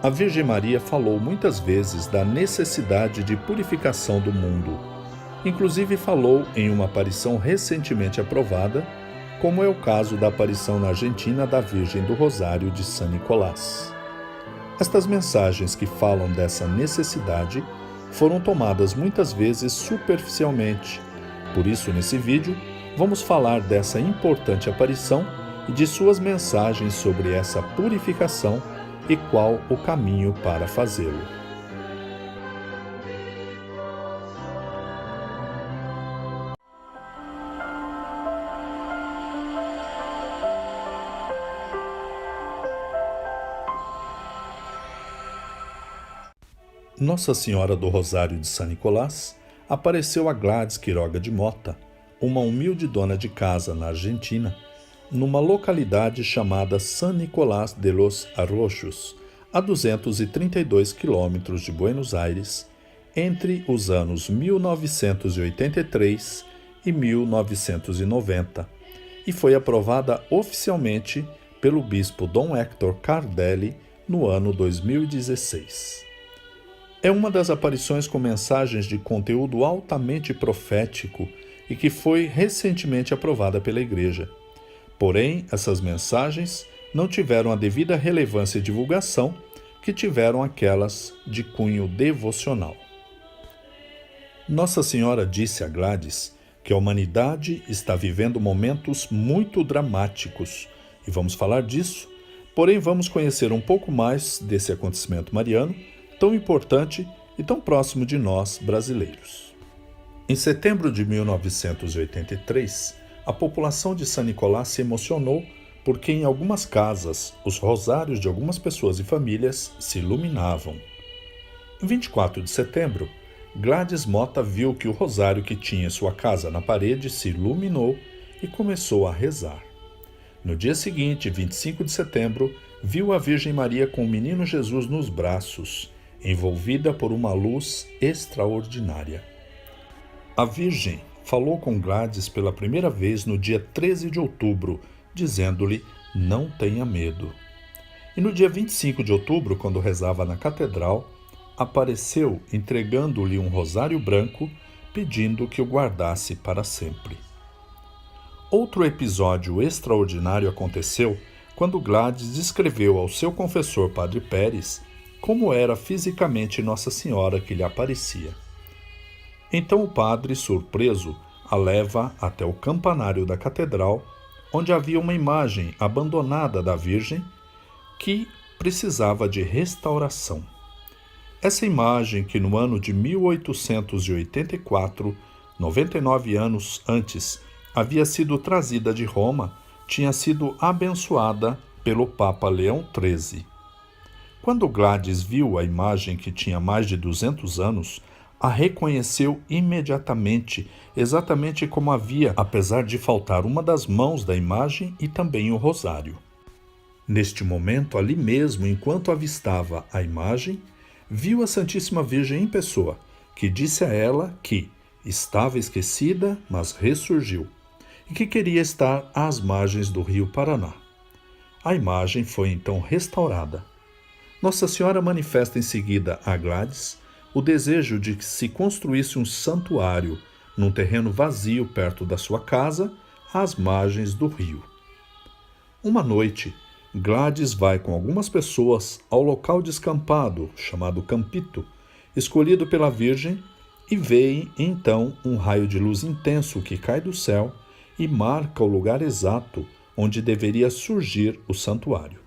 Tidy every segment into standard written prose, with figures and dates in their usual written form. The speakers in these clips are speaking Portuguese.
A Virgem Maria falou muitas vezes da necessidade de purificação do mundo. Inclusive falou em uma aparição recentemente aprovada, como é o caso da aparição na Argentina da Virgem do Rosário de San Nicolás. Estas mensagens que falam dessa necessidade foram tomadas muitas vezes superficialmente. Por isso, nesse vídeo, vamos falar dessa importante aparição e de suas mensagens sobre essa purificação e qual o caminho para fazê-lo. Nossa Senhora do Rosário de San Nicolás apareceu a Gladys Quiroga de Mota, uma humilde dona de casa na Argentina, numa localidade chamada San Nicolás de los Arroyos, a 232 quilômetros de Buenos Aires, entre os anos 1983 e 1990, e foi aprovada oficialmente pelo bispo Dom Hector Cardelli no ano 2016. É uma das aparições com mensagens de conteúdo altamente profético e que foi recentemente aprovada pela Igreja. Porém, essas mensagens não tiveram a devida relevância e divulgação que tiveram aquelas de cunho devocional. Nossa Senhora disse a Gladys que a humanidade está vivendo momentos muito dramáticos, e vamos falar disso, porém vamos conhecer um pouco mais desse acontecimento mariano, tão importante e tão próximo de nós brasileiros. Em setembro de 1983, a população de San Nicolás se emocionou porque em algumas casas os rosários de algumas pessoas e famílias se iluminavam. Em 24 de setembro, Gladys Mota viu que o rosário que tinha em sua casa na parede se iluminou e começou a rezar. No dia seguinte, 25 de setembro, viu a Virgem Maria com o menino Jesus nos braços, envolvida por uma luz extraordinária. A Virgem falou com Gladys pela primeira vez no dia 13 de outubro, dizendo-lhe: não tenha medo. E no dia 25 de outubro, quando rezava na catedral, apareceu entregando-lhe um rosário branco, pedindo que o guardasse para sempre. Outro episódio extraordinário aconteceu quando Gladys descreveu ao seu confessor Padre Pérez como era fisicamente Nossa Senhora que lhe aparecia. Então o padre, surpreso, a leva até o campanário da catedral, onde havia uma imagem abandonada da Virgem que precisava de restauração. Essa imagem, que no ano de 1884, 99 anos antes, havia sido trazida de Roma, tinha sido abençoada pelo Papa Leão XIII. Quando Gladys viu a imagem, que tinha mais de 200 anos, a reconheceu imediatamente, exatamente como havia, apesar de faltar uma das mãos da imagem e também o rosário. Neste momento, ali mesmo, enquanto avistava a imagem, viu a Santíssima Virgem em pessoa, que disse a ela que estava esquecida, mas ressurgiu, e que queria estar às margens do rio Paraná. A imagem foi então restaurada. Nossa Senhora manifesta em seguida a Gladys o desejo de que se construísse um santuário num terreno vazio perto da sua casa, às margens do rio. Uma noite, Gladys vai com algumas pessoas ao local descampado, chamado Campito, escolhido pela Virgem, e vê então um raio de luz intenso que cai do céu e marca o lugar exato onde deveria surgir o santuário.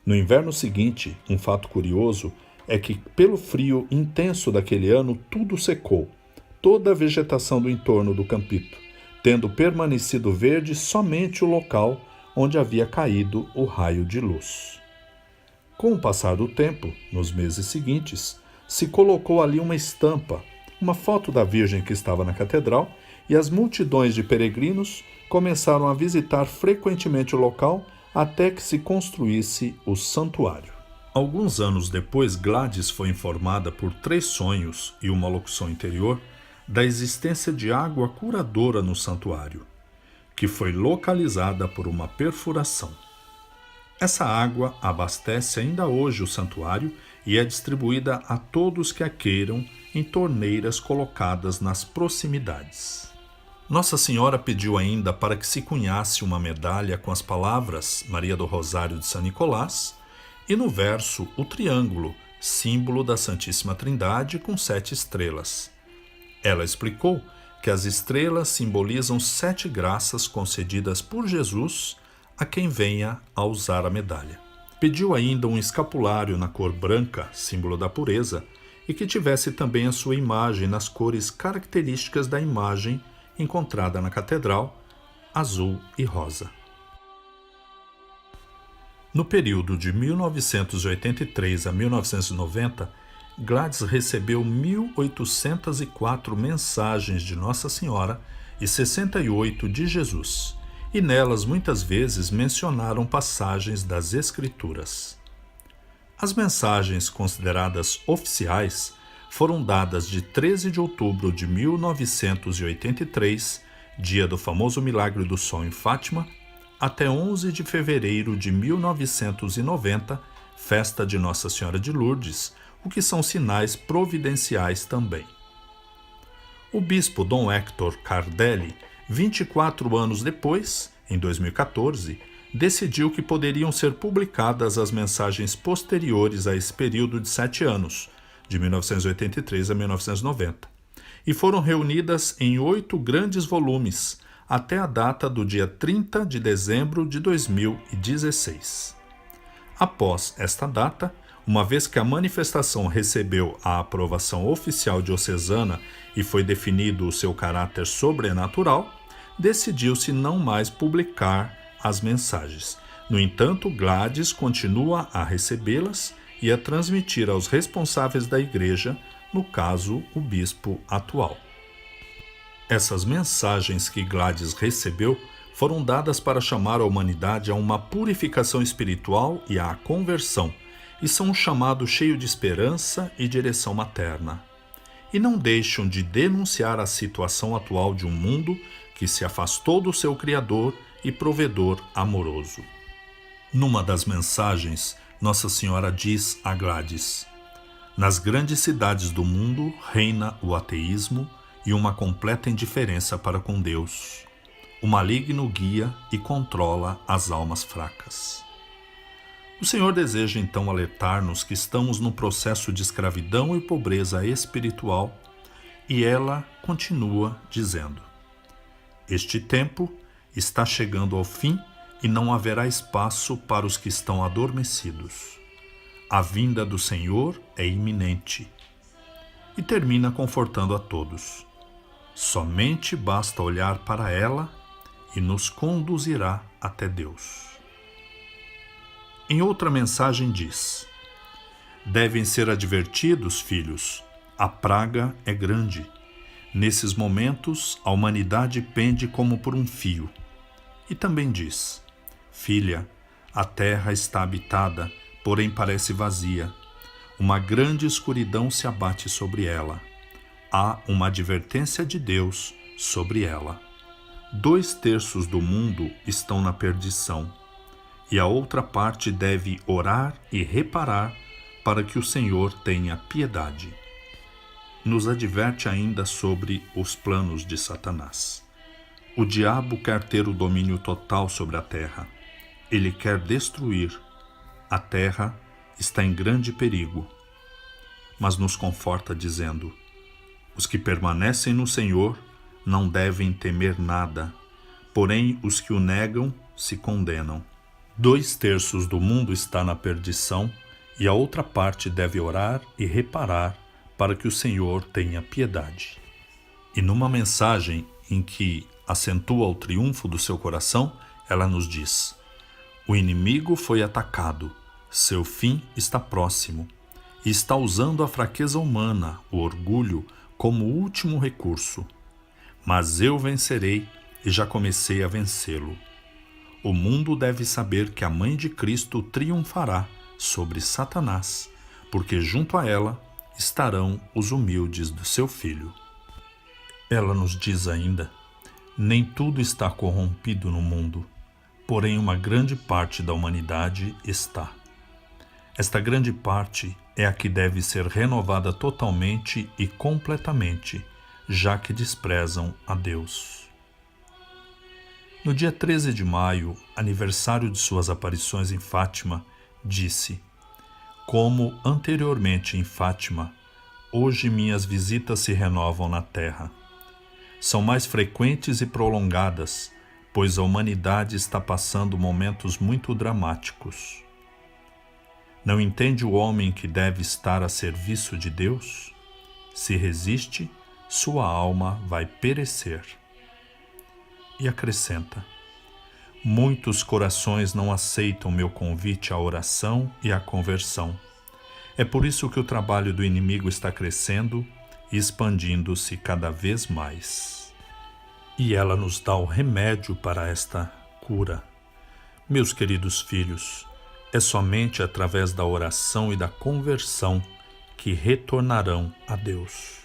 No inverno seguinte, um fato curioso é que, pelo frio intenso daquele ano, tudo secou, toda a vegetação do entorno do Campito, tendo permanecido verde somente o local onde havia caído o raio de luz. Com o passar do tempo, nos meses seguintes, se colocou ali uma estampa, uma foto da Virgem que estava na catedral, e as multidões de peregrinos começaram a visitar frequentemente o local até que se construísse o santuário. Alguns anos depois, Gladys foi informada por 3 sonhos e uma locução interior da existência de água curadora no santuário, que foi localizada por uma perfuração. Essa água abastece ainda hoje o santuário e é distribuída a todos que a queiram em torneiras colocadas nas proximidades. Nossa Senhora pediu ainda para que se cunhasse uma medalha com as palavras Maria do Rosário de São Nicolás e no verso o triângulo, símbolo da Santíssima Trindade com 7 estrelas. Ela explicou que as estrelas simbolizam 7 graças concedidas por Jesus a quem venha a usar a medalha. Pediu ainda um escapulário na cor branca, símbolo da pureza, e que tivesse também a sua imagem nas cores características da imagem encontrada na catedral, azul e rosa. No período de 1983 a 1990, Gladys recebeu 1.804 mensagens de Nossa Senhora e 68 de Jesus, e nelas muitas vezes mencionaram passagens das Escrituras. As mensagens consideradas oficiais foram dadas de 13 de outubro de 1983, dia do famoso Milagre do Sol em Fátima, até 11 de fevereiro de 1990, festa de Nossa Senhora de Lourdes, o que são sinais providenciais também. O bispo Dom Hector Cardelli, 24 anos depois, em 2014, decidiu que poderiam ser publicadas as mensagens posteriores a esse período de 7 anos, de 1983 a 1990, e foram reunidas em 8 grandes volumes, até a data do dia 30 de dezembro de 2016. Após esta data, uma vez que a manifestação recebeu a aprovação oficial diocesana e foi definido o seu caráter sobrenatural, decidiu-se não mais publicar as mensagens. No entanto, Gladys continua a recebê-las e a transmitir aos responsáveis da Igreja, no caso, o bispo atual. Essas mensagens que Gladys recebeu foram dadas para chamar a humanidade a uma purificação espiritual e à conversão, e são um chamado cheio de esperança e direção materna. E não deixam de denunciar a situação atual de um mundo que se afastou do seu Criador e provedor amoroso. Numa das mensagens, Nossa Senhora diz a Gladys: nas grandes cidades do mundo reina o ateísmo e uma completa indiferença para com Deus. O maligno guia e controla as almas fracas. O Senhor deseja então alertar-nos que estamos num processo de escravidão e pobreza espiritual, e ela continua dizendo: este tempo está chegando ao fim e não haverá espaço para os que estão adormecidos. A vinda do Senhor é iminente. E termina confortando a todos. Somente basta olhar para ela e nos conduzirá até Deus. Em outra mensagem diz: devem ser advertidos, filhos, a praga é grande. Nesses momentos, a humanidade pende como por um fio. E também diz: filha, a terra está habitada, porém parece vazia. Uma grande escuridão se abate sobre ela. Há uma advertência de Deus sobre ela. 2/3 do mundo estão na perdição, e a outra parte deve orar e reparar para que o Senhor tenha piedade. Nos adverte ainda sobre os planos de Satanás. O diabo quer ter o domínio total sobre a terra. Ele quer destruir. A terra está em grande perigo. Mas nos conforta dizendo: os que permanecem no Senhor não devem temer nada, porém os que o negam se condenam. 2/3 do mundo está na perdição, e a outra parte deve orar e reparar para que o Senhor tenha piedade. E numa mensagem em que acentua o triunfo do seu coração, ela nos diz: o inimigo foi atacado, seu fim está próximo, e está usando a fraqueza humana, o orgulho, como último recurso. Mas eu vencerei e já comecei a vencê-lo. O mundo deve saber que a Mãe de Cristo triunfará sobre Satanás, porque junto a ela estarão os humildes do seu Filho. Ela nos diz ainda: nem tudo está corrompido no mundo. porém uma grande parte da humanidade está. Esta grande parte é a que deve ser renovada totalmente e completamente, já que desprezam a Deus. No dia 13 de maio, aniversário de suas aparições em Fátima, disse: como anteriormente em Fátima, hoje minhas visitas se renovam na Terra. São mais frequentes e prolongadas, pois a humanidade está passando momentos muito dramáticos. Não entende o homem que deve estar a serviço de Deus? Se resiste, sua alma vai perecer. E acrescenta: muitos corações não aceitam meu convite à oração e à conversão. É por isso que o trabalho do inimigo está crescendo e expandindo-se cada vez mais. E ela nos dá o remédio para esta cura. Meus queridos filhos, é somente através da oração e da conversão que retornarão a Deus.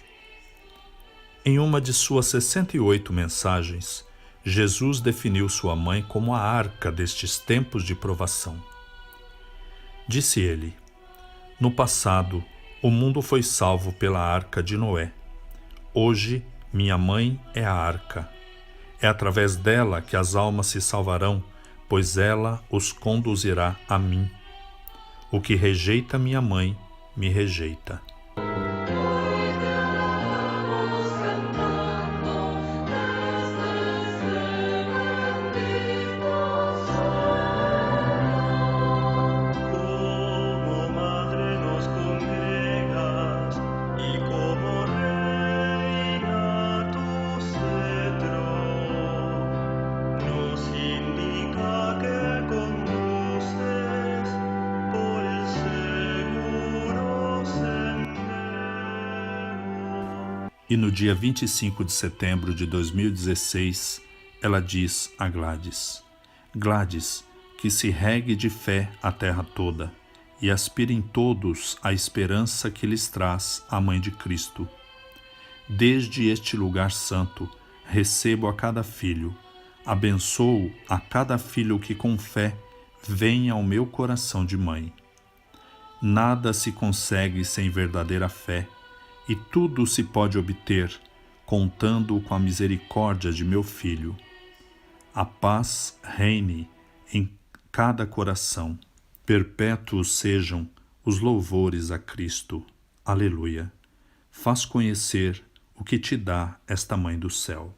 Em uma de suas 68 mensagens, Jesus definiu sua mãe como a arca destes tempos de provação. Disse ele: no passado, o mundo foi salvo pela arca de Noé. Hoje, minha mãe é a arca. É através dela que as almas se salvarão, pois ela os conduzirá a mim. O que rejeita minha mãe, me rejeita. E no dia 25 de setembro de 2016, ela diz a Gladys: Gladys, que se regue de fé a terra toda, e aspirem todos a esperança que lhes traz a Mãe de Cristo. Desde este lugar santo, recebo a cada filho, abençoo a cada filho que com fé vem ao meu coração de mãe. Nada se consegue sem verdadeira fé, e tudo se pode obter, contando com a misericórdia de meu Filho. A paz reine em cada coração. Perpétuos sejam os louvores a Cristo. Aleluia. Faz conhecer o que te dá esta Mãe do Céu.